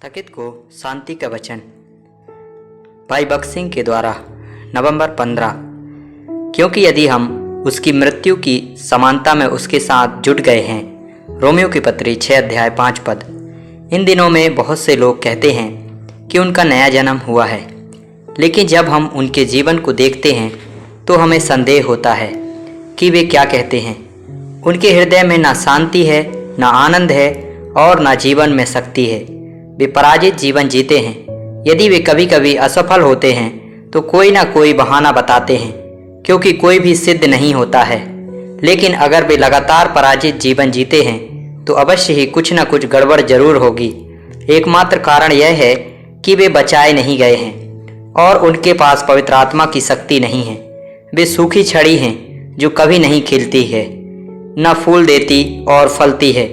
स्थगित को शांति का वचन। भाई भगत सिंह के द्वारा नवंबर 15। क्योंकि यदि हम उसकी मृत्यु की समानता में उसके साथ जुट गए हैं। रोमियो की पत्री 6 अध्याय 5 पद। इन दिनों में बहुत से लोग कहते हैं कि उनका नया जन्म हुआ है, लेकिन जब हम उनके जीवन को देखते हैं तो हमें संदेह होता है कि वे क्या कहते हैं। उनके हृदय में ना शांति है, ना आनंद है और ना जीवन में शक्ति है। वे पराजित जीवन जीते हैं। यदि वे कभी कभी असफल होते हैं तो कोई ना कोई बहाना बताते हैं, क्योंकि कोई भी सिद्ध नहीं होता है। लेकिन अगर वे लगातार पराजित जीवन जीते हैं तो अवश्य ही कुछ न कुछ गड़बड़ जरूर होगी। एकमात्र कारण यह है कि वे बचाए नहीं गए हैं और उनके पास पवित्र आत्मा की शक्ति नहीं है। वे सूखी छड़ी हैं जो कभी नहीं खिलती है, न फूल देती और फलती है।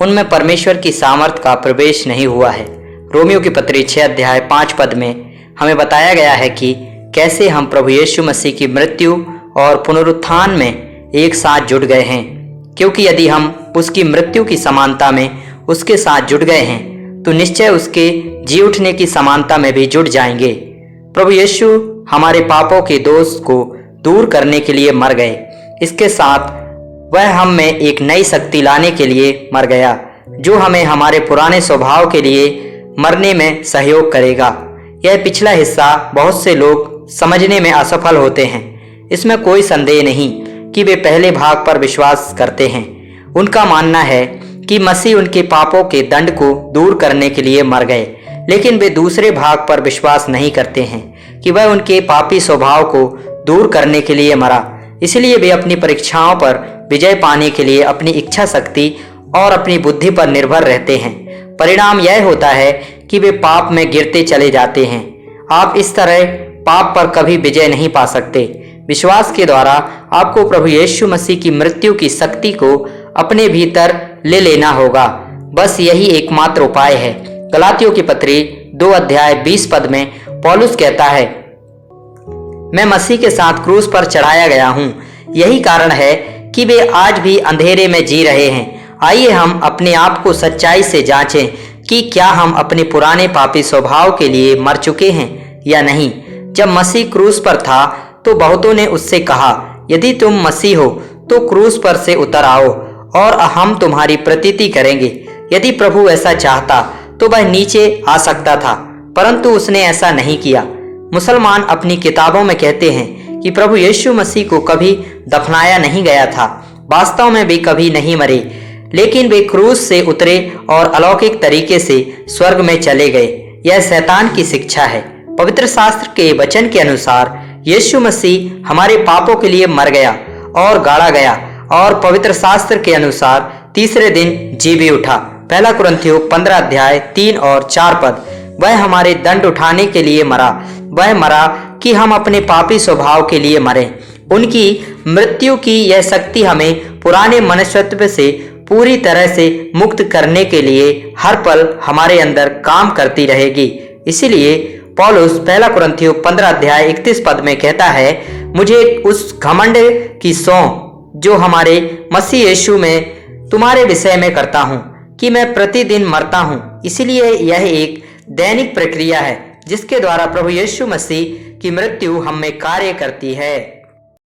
उनमें परमेश्वर की सामर्थ का प्रवेश नहीं हुआ है। रोमियो की पत्री 6 अध्याय 5 पद में हमें बताया गया है कि कैसे हम प्रभु यीशु मसीह की मृत्यु और पुनरुत्थान में एक साथ जुट गए हैं। क्योंकि यदि हम उसकी मृत्यु की समानता में उसके साथ जुट गए हैं तो निश्चय उसके जी उठने की समानता में भी जुट जाएंगे। प्रभु यीशु हमारे पापों के दोष को दूर करने के लिए मर गए। इसके साथ वह हम में एक नई शक्ति लाने के लिए मर गया, जो हमें हमारे पुराने स्वभाव के लिए मरने में सहयोग करेगा। यह पिछला हिस्सा बहुत से लोग समझने में असफल होते हैं। इसमें कोई संदेह नहीं कि वे पहले भाग पर विश्वास करते हैं। उनका मानना है कि मसीह उनके पापों के दंड को दूर करने के लिए मर गए, लेकिन वे दूसरे भाग पर विश्वास नहीं करते हैं कि वह उनके पापी स्वभाव को दूर करने के लिए मरा। इसलिए वे अपनी परीक्षाओं पर विजय पाने के लिए अपनी इच्छा शक्ति और अपनी बुद्धि पर निर्भर रहते हैं। परिणाम यह होता है कि वे पाप में गिरते चले जाते हैं। आप इस तरह पाप पर कभी विजय नहीं पा सकते। विश्वास के द्वारा आपको प्रभु यीशु मसीह की मृत्यु की शक्ति को अपने भीतर ले लेना होगा। बस यही एकमात्र उपाय है। गलातियों की पत्री 2 अध्याय 20 पद में पौलुस कहता है, मैं मसीह के साथ क्रूस पर चढ़ाया गया हूँ। यही कारण है कि वे आज भी अंधेरे में जी रहे हैं। आइए हम अपने आप को सच्चाई से जांचें कि क्या हम अपने पुराने पापी स्वभाव के लिए मर चुके हैं या नहीं। जब मसीह क्रूस पर था तो बहुतों ने उससे कहा, यदि तुम मसीह हो तो क्रूस पर से उतर आओ और हम तुम्हारी प्रतीति करेंगे। यदि प्रभु ऐसा चाहता तो वह नीचे आ सकता था, परंतु उसने ऐसा नहीं किया। मुसलमान अपनी किताबों में कहते हैं कि प्रभु यीशु मसीह को कभी दफनाया नहीं गया था। वास्तव में वे कभी नहीं मरे, लेकिन वे क्रूस से उतरे और अलौकिक तरीके से स्वर्ग में चले गए। यह शैतान की शिक्षा है। पवित्र शास्त्र के वचन के अनुसार यीशु मसीह हमारे पापों के लिए मर गया और गाड़ा गया और पवित्र शास्त्र के अनुसार तीसरे दिन जी भी उठा। 1 कुरिन्थियों 15 अध्याय 3 और 4 पद। वह हमारे दंड उठाने के लिए मरा। वह मरा कि हम अपने पापी स्वभाव के लिए मरें। उनकी मृत्यु की यह शक्ति हमें पुराने मनुष्यत्व से पूरी तरह से मुक्त करने के लिए हर पल हमारे अंदर काम करती रहेगी। इसीलिए पौलुस 1 कुरिन्थियों 15 अध्याय 31 पद में कहता है, मुझे उस घमंड की सौं जो हमारे मसीह यीशु में तुम्हारे विषय में करता हूँ कि मैं प्रतिदिन मरता हूँ। इसलिए यह एक दैनिक प्रक्रिया है जिसके द्वारा प्रभु यीशु मसीह की मृत्यु हम में कार्य करती है।